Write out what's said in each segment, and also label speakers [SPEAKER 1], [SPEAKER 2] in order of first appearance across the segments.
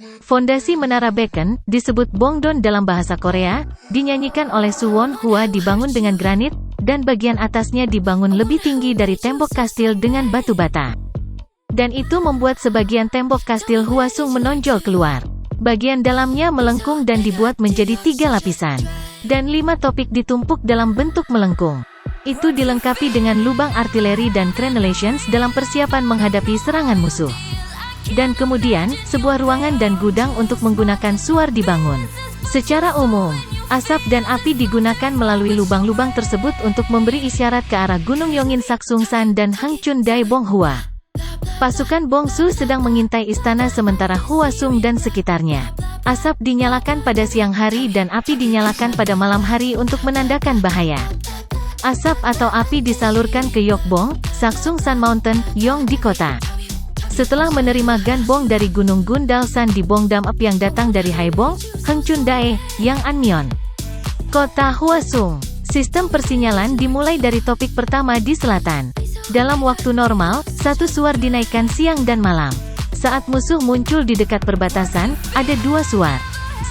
[SPEAKER 1] Fondasi Menara Beacon, disebut Bongdon dalam bahasa Korea, dinyanyikan oleh Suwon Hwa dibangun dengan granit, dan bagian atasnya dibangun lebih tinggi dari tembok kastil dengan batu bata. Dan itu membuat sebagian tembok kastil Hwasung menonjol keluar. Bagian dalamnya melengkung dan dibuat menjadi 3 lapisan. Dan 5 topik ditumpuk dalam bentuk melengkung. Itu dilengkapi dengan lubang artileri dan crenellations dalam persiapan menghadapi serangan musuh. Dan kemudian, sebuah ruangan dan gudang untuk menggunakan suar dibangun. Secara umum, asap dan api digunakan melalui lubang-lubang tersebut untuk memberi isyarat ke arah Gunung Yongin Saksungsan dan Hangchun Dae Bonghua. Pasukan Bongsu sedang mengintai istana sementara Hwasung dan sekitarnya. Asap dinyalakan pada siang hari dan api dinyalakan pada malam hari untuk menandakan bahaya. Asap atau api disalurkan ke Yokbong, Saksungsan Mountain, Yong di kota. Setelah menerima ganbong dari Gunung Gundalsan di Bongdam Up yang datang dari Haebong, Hangchun Dae, Yang Anmyeon. Kota Hwasung. Sistem persinyalan dimulai dari topik pertama di selatan. Dalam waktu normal, 1 suar dinaikkan siang dan malam. Saat musuh muncul di dekat perbatasan, ada 2 suar.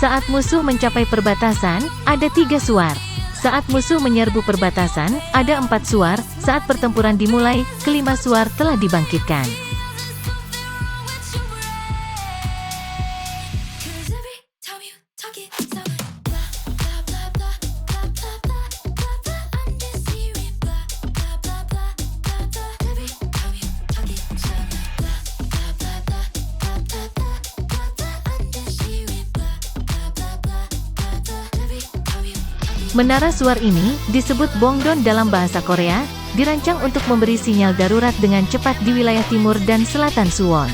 [SPEAKER 1] Saat musuh mencapai perbatasan, ada 3 suar. Saat musuh menyerbu perbatasan, ada 4 suar. Saat pertempuran dimulai, kelima suar telah dibangkitkan. Menara suar ini, disebut Bongdon dalam bahasa Korea, dirancang untuk memberi sinyal darurat dengan cepat di wilayah timur dan selatan Suwon.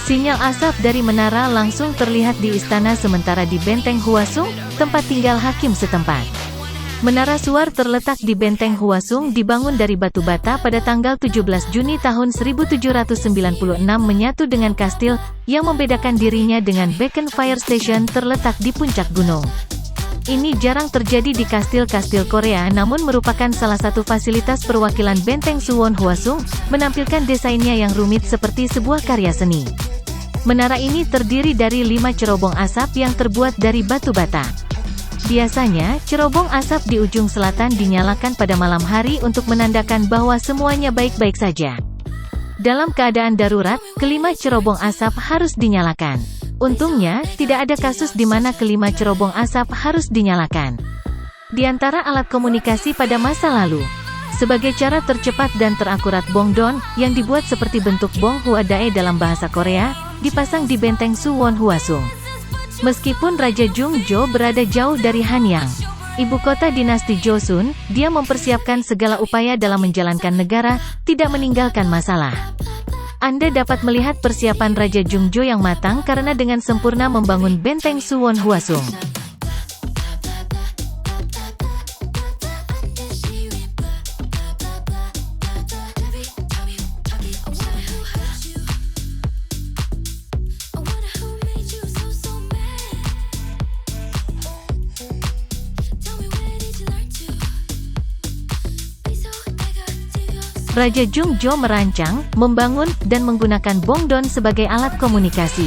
[SPEAKER 1] Sinyal asap dari menara langsung terlihat di istana sementara di benteng Hwasung, tempat tinggal hakim setempat. Menara suar terletak di benteng Hwasung dibangun dari batu bata pada tanggal 17 Juni tahun 1796 menyatu dengan kastil, yang membedakan dirinya dengan Beacon Fire Station terletak di puncak gunung. Ini jarang terjadi di kastil-kastil Korea namun merupakan salah satu fasilitas perwakilan benteng Suwon Hwasung, menampilkan desainnya yang rumit seperti sebuah karya seni. Menara ini terdiri dari 5 cerobong asap yang terbuat dari batu bata. Biasanya, cerobong asap di ujung selatan dinyalakan pada malam hari untuk menandakan bahwa semuanya baik-baik saja. Dalam keadaan darurat, kelima cerobong asap harus dinyalakan. Untungnya, tidak ada kasus di mana kelima cerobong asap harus dinyalakan. Di antara alat komunikasi pada masa lalu, sebagai cara tercepat dan terakurat Bongdon, yang dibuat seperti bentuk Bonghua Dae dalam bahasa Korea, dipasang di benteng Suwon Hwasung. Meskipun Raja Jungjo berada jauh dari Hanyang, ibu kota dinasti Joseon, dia mempersiapkan segala upaya dalam menjalankan negara, tidak meninggalkan masalah. Anda dapat melihat persiapan Raja Jungjo yang matang karena dengan sempurna membangun benteng Suwon Hwasung. Raja Jungjo merancang, membangun, dan menggunakan Bongdon sebagai alat komunikasi.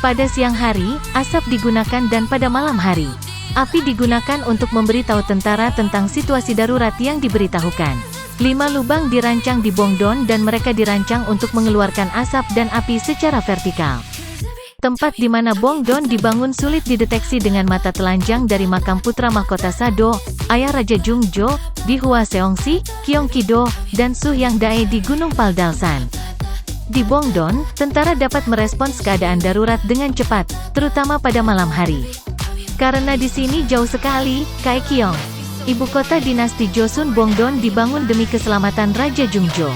[SPEAKER 1] Pada siang hari, asap digunakan dan pada malam hari, api digunakan untuk memberitahu tentara tentang situasi darurat yang diberitahukan. 5 lubang dirancang di Bongdon dan mereka dirancang untuk mengeluarkan asap dan api secara vertikal. Tempat di mana Bongdon dibangun sulit dideteksi dengan mata telanjang dari makam putra mahkota Sado, ayah Raja Jungjo, di Hwaseongsi, Gyeonggi-do, dan Suhyang Dae di Gunung Paldalsan. Di Bongdon, tentara dapat merespons keadaan darurat dengan cepat, terutama pada malam hari. Karena di sini jauh sekali, Kaekyeong, ibu kota dinasti Joseon, Bongdon dibangun demi keselamatan Raja Jungjo.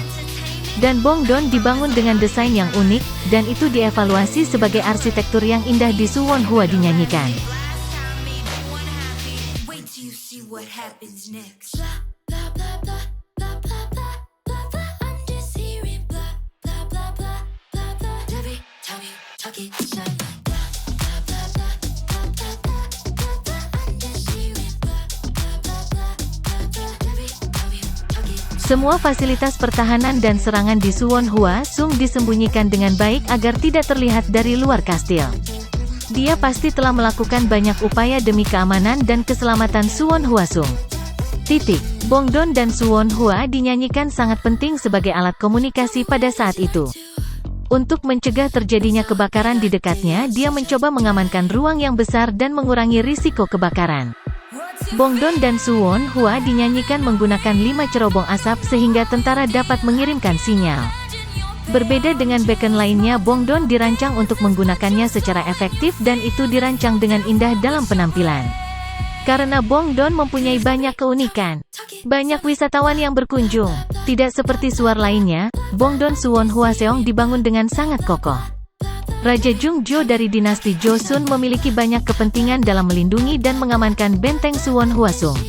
[SPEAKER 1] Dan Bongdon dibangun dengan desain yang unik, dan itu dievaluasi sebagai arsitektur yang indah di Suwon Hwa dinyanyikan. Semua fasilitas pertahanan dan serangan di Suwon Hua Sung disembunyikan dengan baik agar tidak terlihat dari luar kastil. Dia pasti telah melakukan banyak upaya demi keamanan dan keselamatan Suwon Hua Sung. Bongdon dan Suwon Hua dinyanyikan sangat penting sebagai alat komunikasi pada saat itu. Untuk mencegah terjadinya kebakaran di dekatnya, dia mencoba mengamankan ruang yang besar dan mengurangi risiko kebakaran. Bongdon dan Suwon Hua dinyanyikan menggunakan 5 cerobong asap sehingga tentara dapat mengirimkan sinyal. Berbeda dengan beacon lainnya, Bongdon dirancang untuk menggunakannya secara efektif dan itu dirancang dengan indah dalam penampilan. Karena Bongdon mempunyai banyak keunikan, banyak wisatawan yang berkunjung. Tidak seperti suar lainnya, Bongdon Suwon Hua Seong dibangun dengan sangat kokoh. Raja Jungjo dari dinasti Joseon memiliki banyak kepentingan dalam melindungi dan mengamankan benteng Suwon Hua Sung.